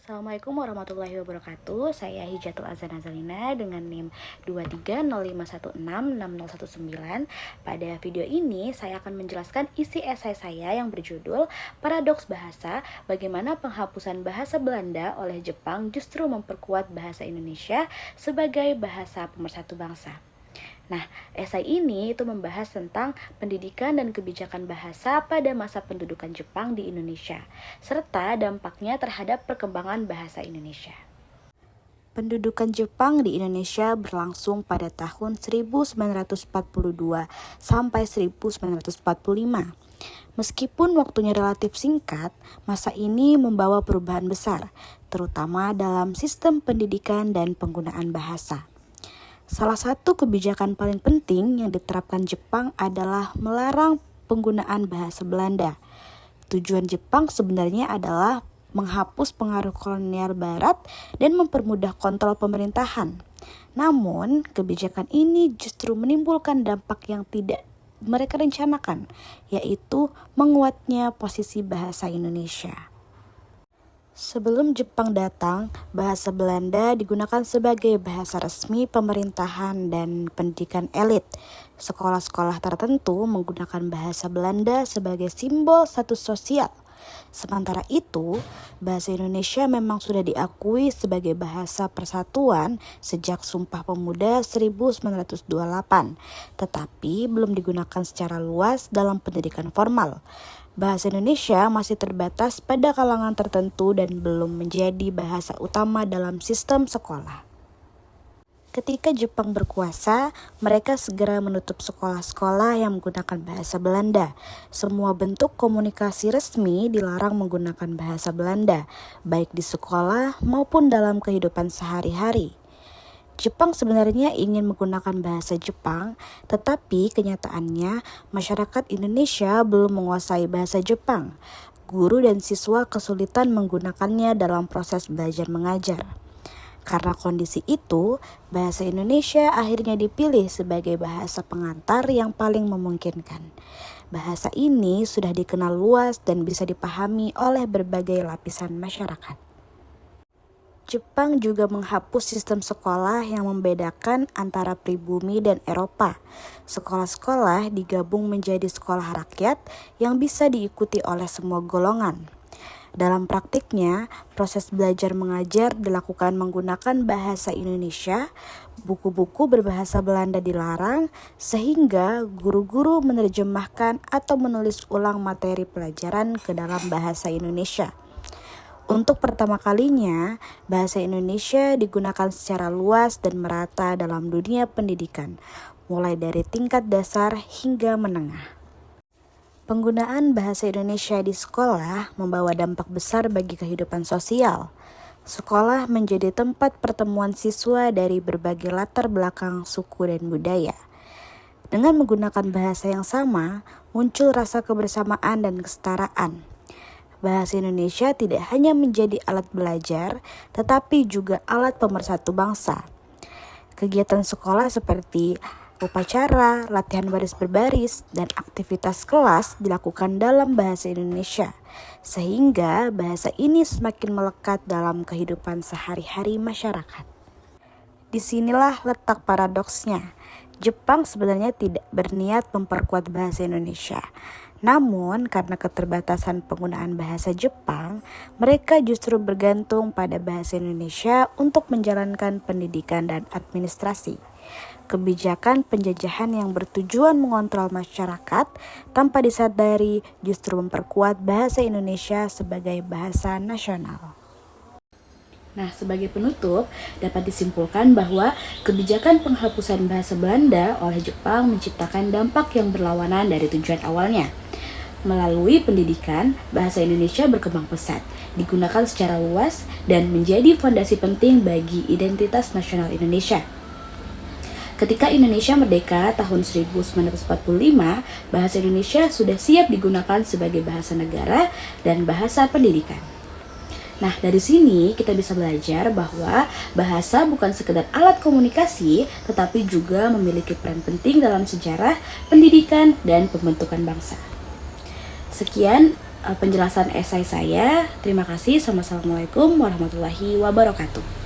Assalamualaikum warahmatullahi wabarakatuh. Saya Hijatul Azan Azalina dengan NIM 23051666019. Pada video ini saya akan menjelaskan isi esai saya yang berjudul Paradoks Bahasa, bagaimana penghapusan bahasa Belanda oleh Jepang justru memperkuat bahasa Indonesia sebagai bahasa pemersatu bangsa. Nah, esai ini itu membahas tentang pendidikan dan kebijakan bahasa pada masa pendudukan Jepang di Indonesia, serta dampaknya terhadap perkembangan bahasa Indonesia. Pendudukan Jepang di Indonesia berlangsung pada tahun 1942 sampai 1945. Meskipun waktunya relatif singkat, masa ini membawa perubahan besar, terutama dalam sistem pendidikan dan penggunaan bahasa. Salah satu kebijakan paling penting yang diterapkan Jepang adalah melarang penggunaan bahasa Belanda. Tujuan Jepang sebenarnya adalah menghapus pengaruh kolonial Barat dan mempermudah kontrol pemerintahan. Namun, kebijakan ini justru menimbulkan dampak yang tidak mereka rencanakan, yaitu menguatnya posisi bahasa Indonesia. Sebelum Jepang datang, bahasa Belanda digunakan sebagai bahasa resmi pemerintahan dan pendidikan elit. Sekolah-sekolah tertentu menggunakan bahasa Belanda sebagai simbol status sosial. Sementara itu, bahasa Indonesia memang sudah diakui sebagai bahasa persatuan sejak Sumpah Pemuda 1928, tetapi belum digunakan secara luas dalam pendidikan formal. Bahasa Indonesia masih terbatas pada kalangan tertentu dan belum menjadi bahasa utama dalam sistem sekolah. Ketika Jepang berkuasa, mereka segera menutup sekolah-sekolah yang menggunakan bahasa Belanda. Semua bentuk komunikasi resmi dilarang menggunakan bahasa Belanda, baik di sekolah maupun dalam kehidupan sehari-hari. Jepang sebenarnya ingin menggunakan bahasa Jepang, tetapi kenyataannya masyarakat Indonesia belum menguasai bahasa Jepang. Guru dan siswa kesulitan menggunakannya dalam proses belajar mengajar. Karena kondisi itu, bahasa Indonesia akhirnya dipilih sebagai bahasa pengantar yang paling memungkinkan. Bahasa ini sudah dikenal luas dan bisa dipahami oleh berbagai lapisan masyarakat. Jepang juga menghapus sistem sekolah yang membedakan antara pribumi dan Eropa. Sekolah-sekolah digabung menjadi sekolah rakyat yang bisa diikuti oleh semua golongan. Dalam praktiknya, proses belajar mengajar dilakukan menggunakan bahasa Indonesia, buku-buku berbahasa Belanda dilarang, sehingga guru-guru menerjemahkan atau menulis ulang materi pelajaran ke dalam bahasa Indonesia. Untuk pertama kalinya, bahasa Indonesia digunakan secara luas dan merata dalam dunia pendidikan, mulai dari tingkat dasar hingga menengah. Penggunaan bahasa Indonesia di sekolah membawa dampak besar bagi kehidupan sosial. Sekolah menjadi tempat pertemuan siswa dari berbagai latar belakang suku dan budaya. Dengan menggunakan bahasa yang sama, muncul rasa kebersamaan dan kesetaraan. Bahasa Indonesia tidak hanya menjadi alat belajar, tetapi juga alat pemersatu bangsa. Kegiatan sekolah seperti upacara, latihan baris berbaris, dan aktivitas kelas dilakukan dalam bahasa Indonesia, sehingga bahasa ini semakin melekat dalam kehidupan sehari-hari masyarakat. Disinilah letak paradoksnya. Jepang sebenarnya tidak berniat memperkuat bahasa Indonesia. Namun, karena keterbatasan penggunaan bahasa Jepang, mereka justru bergantung pada bahasa Indonesia untuk menjalankan pendidikan dan administrasi. Kebijakan penjajahan yang bertujuan mengontrol masyarakat tanpa disadari justru memperkuat bahasa Indonesia sebagai bahasa nasional. Nah, sebagai penutup, dapat disimpulkan bahwa kebijakan penghapusan bahasa Belanda oleh Jepang menciptakan dampak yang berlawanan dari tujuan awalnya. Melalui pendidikan, bahasa Indonesia berkembang pesat, digunakan secara luas, dan menjadi fondasi penting bagi identitas nasional Indonesia. Ketika Indonesia merdeka tahun 1945, bahasa Indonesia sudah siap digunakan sebagai bahasa negara dan bahasa pendidikan. Nah, dari sini kita bisa belajar bahwa bahasa bukan sekedar alat komunikasi, tetapi juga memiliki peran penting dalam sejarah, pendidikan, dan pembentukan bangsa. Sekian penjelasan esai saya. Terima kasih. Wassalamualaikum warahmatullahi wabarakatuh.